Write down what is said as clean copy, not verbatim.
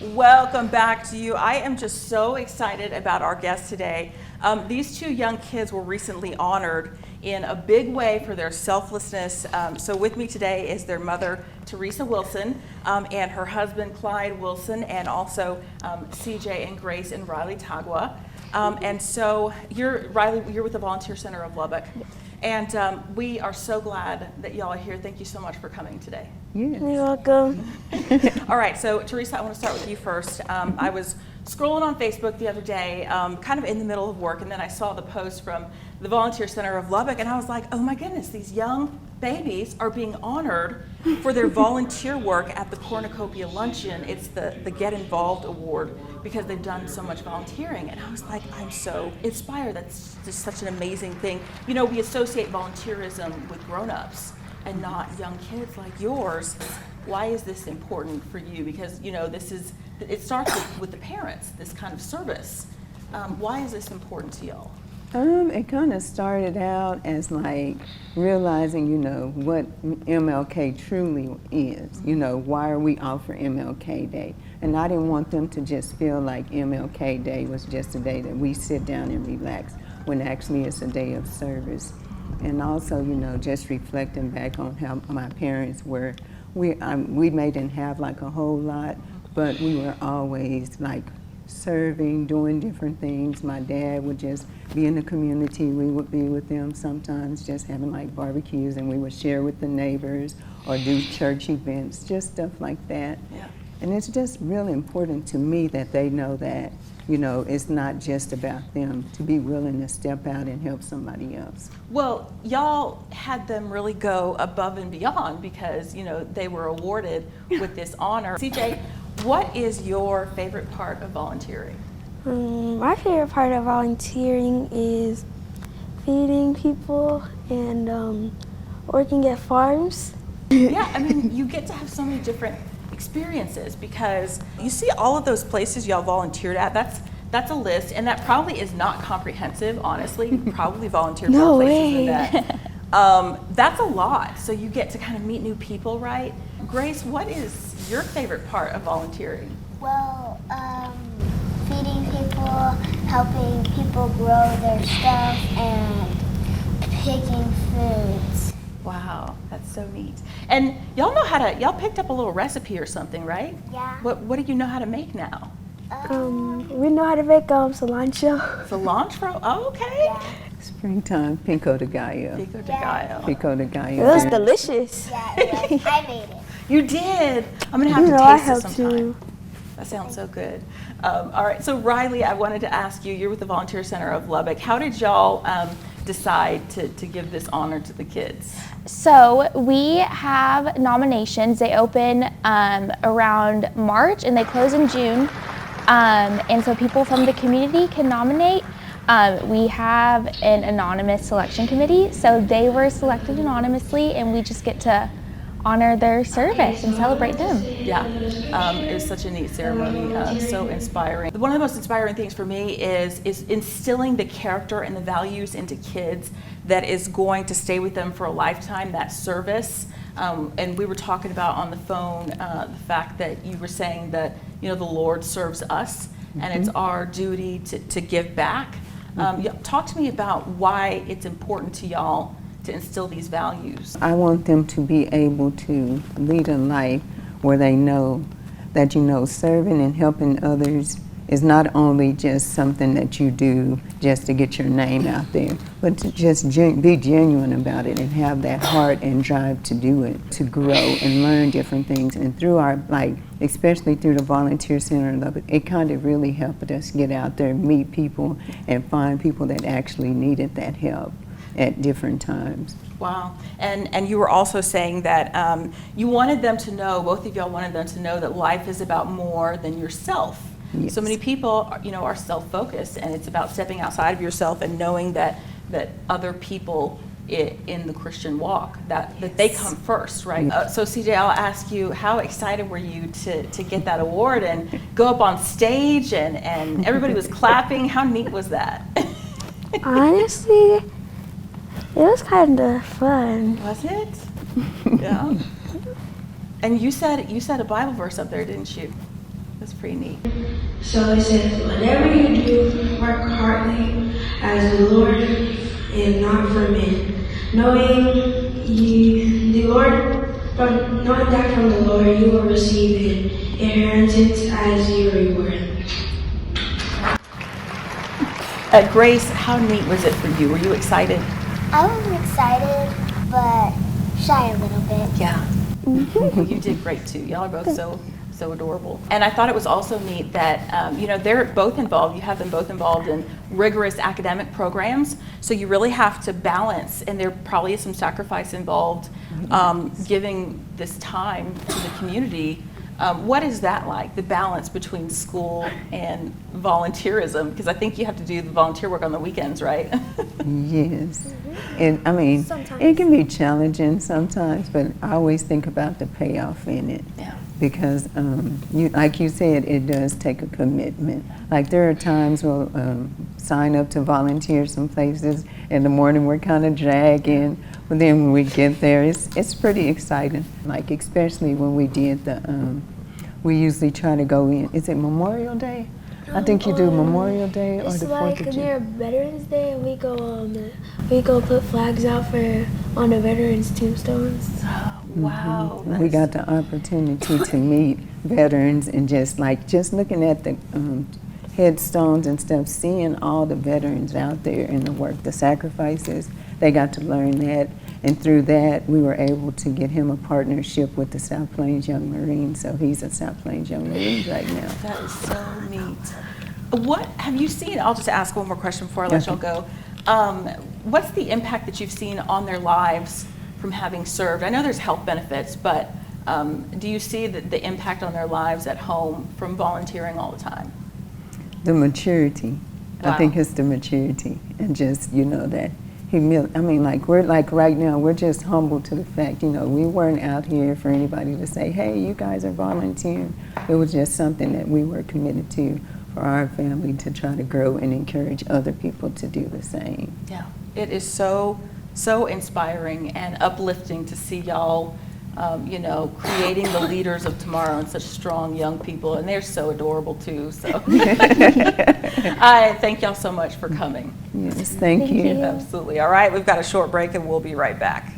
Welcome back to you. I am just so excited about our guest today. These two young kids were recently honored in a big way for their selflessness. So with me today is their mother, Teresa Wilson, and her husband, Clyde Wilson, and also CJ and Grace and Riley Tagua. And so Riley, you're with the Volunteer Center of Lubbock. And we are so glad that y'all are here. Thank you so much for coming today. Yes. You're welcome. All right, so Teresa, I want to start with you first. I was scrolling on Facebook the other day, kind of in the middle of work, and then I saw the post from the Volunteer Center of Lubbock, and I was like, oh my goodness, these young babies are being honored for their volunteer work at the Cornucopia Luncheon. It's the Get Involved Award because they've done so much volunteering. And I was like, I'm so inspired. That's just such an amazing thing. You know, we associate volunteerism with grown-ups and not young kids like yours. Why is this important for you? Because, you know, it starts with the parents, this kind of service. Why is this important to y'all? It kind of started out as like realizing, you know, what MLK truly is. You know, why are we out for MLK Day? And I didn't want them to just feel like MLK Day was just a day that we sit down and relax, when actually it's a day of service. And also, you know, just reflecting back on how my parents were. We may didn't have like a whole lot, but we were always like serving, doing different things. My dad would just be in the community. We would be with them sometimes, just having like barbecues, and we would share with the neighbors or do church events, just stuff like that. Yeah. And it's just really important to me that they know that, you know, it's not just about them, to be willing to step out and help somebody else. Well, y'all had them really go above and beyond because, you know, they were awarded with this honor. CJ, what is your favorite part of volunteering? My favorite part of volunteering is feeding people and working at farms. Yeah, I mean, you get to have so many different experiences because you see all of those places y'all volunteered at. That's a list, and that probably is not comprehensive, honestly. You probably volunteered more places than that. That's a lot, so you get to kind of meet new people, right? Grace, what is your favorite part of volunteering? Well, feeding people, helping people grow their stuff, and picking foods. Wow, that's so neat. And y'all know y'all picked up a little recipe or something, right? Yeah. What do you know how to make now? We know how to make cilantro. Cilantro? Oh, okay. Yeah. Springtime, Pico de Gallo. Pico de Gallo. Pico de Gallo. It was delicious. Yeah, it was. I made it. You did. I'm gonna have You to know, I taste it helped sometime. too. That sounds so good. All right, so Riley, I wanted to ask you, you're with the Volunteer Center of Lubbock. How did y'all decide to give this honor to the kids? So we have nominations. They open around March and they close in June. And so people from the community can nominate. We have an anonymous selection committee, so they were selected anonymously, and we just get to honor their service and celebrate them. Yeah, it was such a neat ceremony, so inspiring. One of the most inspiring things for me is instilling the character and the values into kids that is going to stay with them for a lifetime, that service. And we were talking about on the phone the fact that you were saying that, you know, the Lord serves us, and it's our duty to give back. Talk to me about why it's important to y'all to instill these values. I want them to be able to lead a life where they know that, you know, serving and helping others is not only just something that you do just to get your name out there, but to just be genuine about it and have that heart and drive to do it, to grow and learn different things. And through our, like, especially through the Volunteer Center of Lubbock, it kind of really helped us get out there, meet people, and find people that actually needed that help at different times. Wow. And you were also saying that you wanted them to know, both of y'all wanted them to know that life is about more than yourself. Yes. So many people, you know, are self-focused, and it's about stepping outside of yourself and knowing that other people in the Christian walk, that they come first, right? Yes. So CJ, I'll ask you, how excited were you to get that award and go up on stage and everybody was clapping? How neat was that? Honestly, it was kind of fun. Was it? Yeah. And you said a Bible verse up there, didn't you? That's pretty neat. So it says, whatever you do, work heartily as the Lord and not for men, knowing that from the Lord you will receive an inheritance as your reward. Grace, how neat was it for you? Were you excited? I was excited, but shy a little bit. Yeah. You did great too. Y'all are both so adorable. And I thought it was also neat that they're both involved. You have them both involved in rigorous academic programs. So you really have to balance, and there probably is some sacrifice involved, giving this time to the community. What is that like, the balance between school and volunteerism? Because I think you have to do the volunteer work on the weekends, right? Yes. And I mean, Sometimes. it can be challenging sometimes, but I always think about the payoff in it. Yeah. Because, like you said, it does take a commitment. Like there are times we'll sign up to volunteer some places. In the morning we're kind of dragging, but then when we get there, it's pretty exciting. Like especially when we did we usually try to go in. Is it Memorial Day? I think you do Memorial Day or It's the 4th like of near July. Veterans Day, and we go put flags out on the veterans' tombstones. Wow. We got the opportunity to meet veterans and just looking at the headstones and stuff, seeing all the veterans out there in the work, the sacrifices, they got to learn that. And through that, we were able to get him a partnership with the South Plains Young Marines. So he's a South Plains Young Marine right now. That is so neat. What have you seen? I'll just ask one more question before I let y'all go. What's the impact that you've seen on their lives from having served? I know there's health benefits, but do you see the impact on their lives at home from volunteering all the time? The maturity. Wow. I think it's the maturity and just, that humility. I mean, we're right now, we're just humble to the fact, we weren't out here for anybody to say, hey, you guys are volunteering. It was just something that we were committed to for our family to try to grow and encourage other people to do the same. Yeah, it is so inspiring and uplifting to see y'all, creating the leaders of tomorrow and such strong young people, and they're so adorable too. So I thank y'all so much for coming. Yes, thank you. Absolutely. All right, we've got a short break and we'll be right back.